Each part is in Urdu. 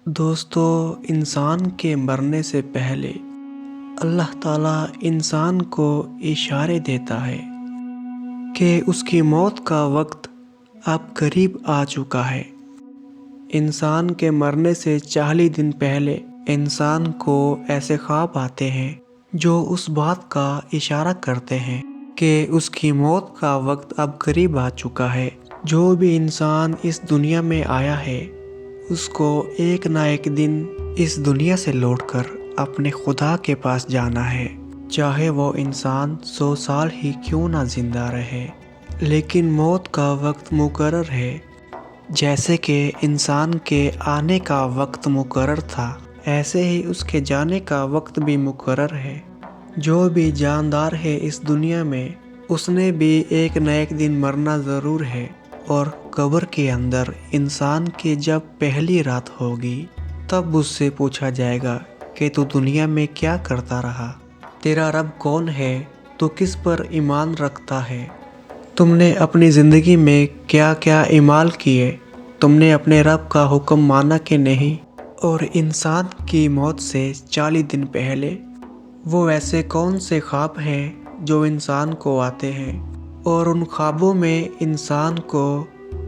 دوستو، انسان کے مرنے سے پہلے اللہ تعالیٰ انسان کو اشارے دیتا ہے کہ اس کی موت کا وقت اب قریب آ چکا ہے۔ انسان کے مرنے سے 40 دن پہلے انسان کو ایسے خواب آتے ہیں جو اس بات کا اشارہ کرتے ہیں کہ اس کی موت کا وقت اب قریب آ چکا ہے۔ جو بھی انسان اس دنیا میں آیا ہے اس کو ایک نہ ایک دن اس دنیا سے لوٹ کر اپنے خدا کے پاس جانا ہے، چاہے وہ انسان 100 سال ہی کیوں نہ زندہ رہے، لیکن موت کا وقت مقرر ہے۔ جیسے کہ انسان کے آنے کا وقت مقرر تھا، ایسے ہی اس کے جانے کا وقت بھی مقرر ہے۔ جو بھی جاندار ہے اس دنیا میں اس نے بھی ایک نہ ایک دن مرنا ضرور ہے، اور قبر کے اندر انسان کی جب پہلی رات ہوگی تب اس سے پوچھا جائے گا کہ تو دنیا میں کیا کرتا رہا، تیرا رب کون ہے، تو کس پر ایمان رکھتا ہے، تم نے اپنی زندگی میں کیا کیا اعمال کیے، تم نے اپنے رب کا حکم مانا کہ نہیں، اور انسان کی موت سے 40 دن پہلے وہ ایسے کون سے خواب ہیں جو انسان کو آتے ہیں، اور ان خوابوں میں انسان کو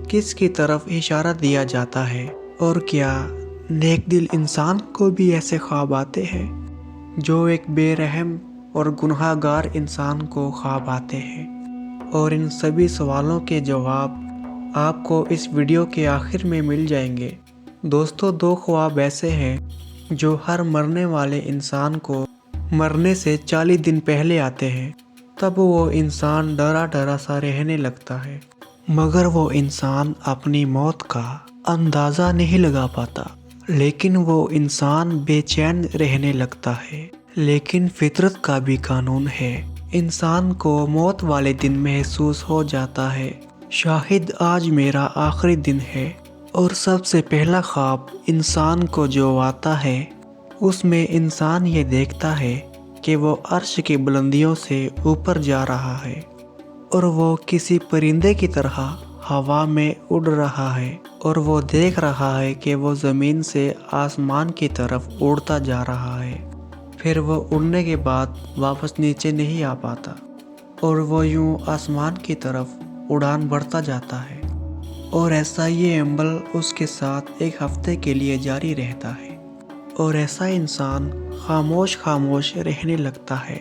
کس کی طرف اشارہ دیا جاتا ہے، اور کیا نیک دل انسان کو بھی ایسے خواب آتے ہیں جو ایک بے رحم اور گناہ گار انسان کو خواب آتے ہیں۔ اور ان سبھی سوالوں کے جواب آپ کو اس ویڈیو کے آخر میں مل جائیں گے۔ دوستو، 2 خواب ایسے ہیں جو ہر مرنے والے انسان کو مرنے سے 40 دن پہلے آتے ہیں، تب وہ انسان ڈرا ڈرا سا رہنے لگتا ہے، مگر وہ انسان اپنی موت کا اندازہ نہیں لگا پاتا، لیکن وہ انسان بے چین رہنے لگتا ہے۔ لیکن فطرت کا بھی قانون ہے، انسان کو موت والے دن محسوس ہو جاتا ہے، شاہد آج میرا آخری دن ہے۔ اور سب سے پہلا خواب انسان کو جو آتا ہے اس میں انسان یہ دیکھتا ہے کہ وہ عرش کی بلندیوں سے اوپر جا رہا ہے، اور وہ کسی پرندے کی طرح ہوا میں اڑ رہا ہے، اور وہ دیکھ رہا ہے کہ وہ زمین سے آسمان کی طرف اڑتا جا رہا ہے، پھر وہ اڑنے کے بعد واپس نیچے نہیں آ پاتا، اور وہ یوں آسمان کی طرف اڑان بڑھتا جاتا ہے، اور ایسا یہ عمل اس کے ساتھ 1 ہفتے کے لیے جاری رہتا ہے، اور ایسا انسان خاموش خاموش رہنے لگتا ہے۔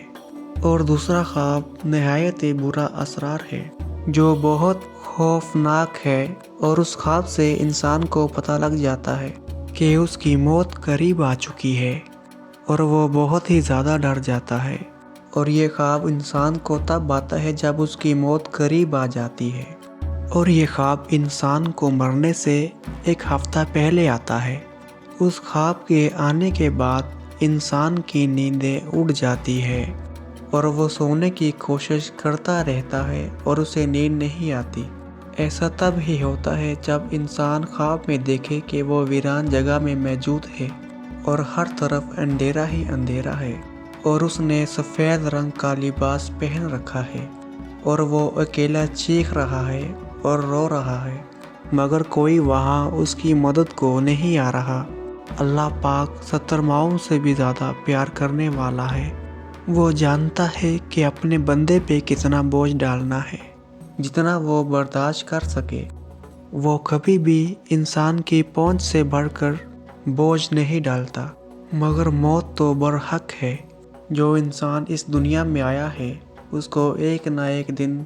اور دوسرا خواب نہایت برا اسرار ہے جو بہت خوفناک ہے، اور اس خواب سے انسان کو پتہ لگ جاتا ہے کہ اس کی موت قریب آ چکی ہے، اور وہ بہت ہی زیادہ ڈر جاتا ہے۔ اور یہ خواب انسان کو تب آتا ہے جب اس کی موت قریب آ جاتی ہے، اور یہ خواب انسان کو مرنے سے 1 ہفتہ پہلے آتا ہے۔ اس خواب کے آنے کے بعد انسان کی نیندیں اڑ جاتی ہے، اور وہ سونے کی کوشش کرتا رہتا ہے اور اسے نیند نہیں آتی۔ ایسا تب ہی ہوتا ہے جب انسان خواب میں دیکھے کہ وہ ویران جگہ میں موجود ہے، اور ہر طرف اندھیرا ہی اندھیرا ہے، اور اس نے سفید رنگ کا لباس پہن رکھا ہے، اور وہ اکیلا چیخ رہا ہے اور رو رہا ہے، مگر کوئی وہاں اس کی مدد کو نہیں آ رہا۔ اللہ پاک 70 ماؤں سے بھی زیادہ پیار کرنے والا ہے، وہ جانتا ہے کہ اپنے بندے پہ کتنا بوجھ ڈالنا ہے، جتنا وہ برداشت کر سکے۔ وہ کبھی بھی انسان کی پہنچ سے بڑھ کر بوجھ نہیں ڈالتا، مگر موت تو برحق ہے۔ جو انسان اس دنیا میں آیا ہے اس کو ایک نہ ایک دن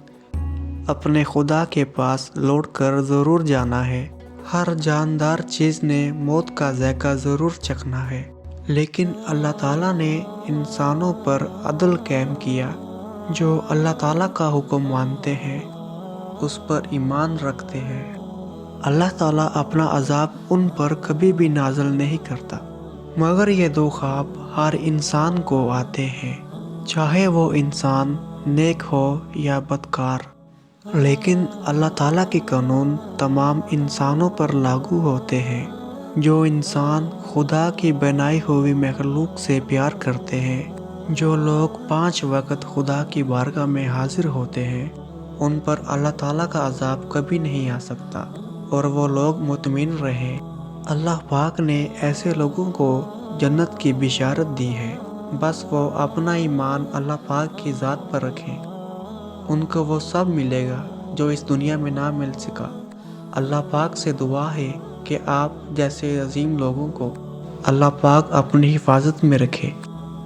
اپنے خدا کے پاس لوٹ کر ضرور جانا ہے۔ ہر جاندار چیز نے موت کا ذائقہ ضرور چکھنا ہے، لیکن اللہ تعالیٰ نے انسانوں پر عدل قائم کیا۔ جو اللہ تعالیٰ کا حکم مانتے ہیں، اس پر ایمان رکھتے ہیں، اللہ تعالیٰ اپنا عذاب ان پر کبھی بھی نازل نہیں کرتا۔ مگر یہ 2 خواب ہر انسان کو آتے ہیں، چاہے وہ انسان نیک ہو یا بدکار، لیکن اللہ تعالیٰ کے قانون تمام انسانوں پر لاگو ہوتے ہیں۔ جو انسان خدا کی بنائی ہوئی مخلوق سے پیار کرتے ہیں، جو لوگ 5 وقت خدا کی بارگاہ میں حاضر ہوتے ہیں، ان پر اللہ تعالیٰ کا عذاب کبھی نہیں آ سکتا، اور وہ لوگ مطمئن رہیں اللہ پاک نے ایسے لوگوں کو جنت کی بشارت دی ہے، بس وہ اپنا ایمان اللہ پاک کی ذات پر رکھیں، ان کو وہ سب ملے گا جو اس دنیا میں نہ مل سکا۔ اللہ پاک سے دعا ہے کہ آپ جیسے عظیم لوگوں کو اللہ پاک اپنی حفاظت میں رکھے،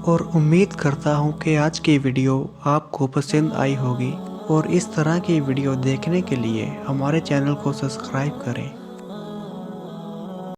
اور امید کرتا ہوں کہ آج کی ویڈیو آپ کو پسند آئی ہوگی، اور اس طرح کی ویڈیو دیکھنے کے لیے ہمارے چینل کو سبسکرائب کریں۔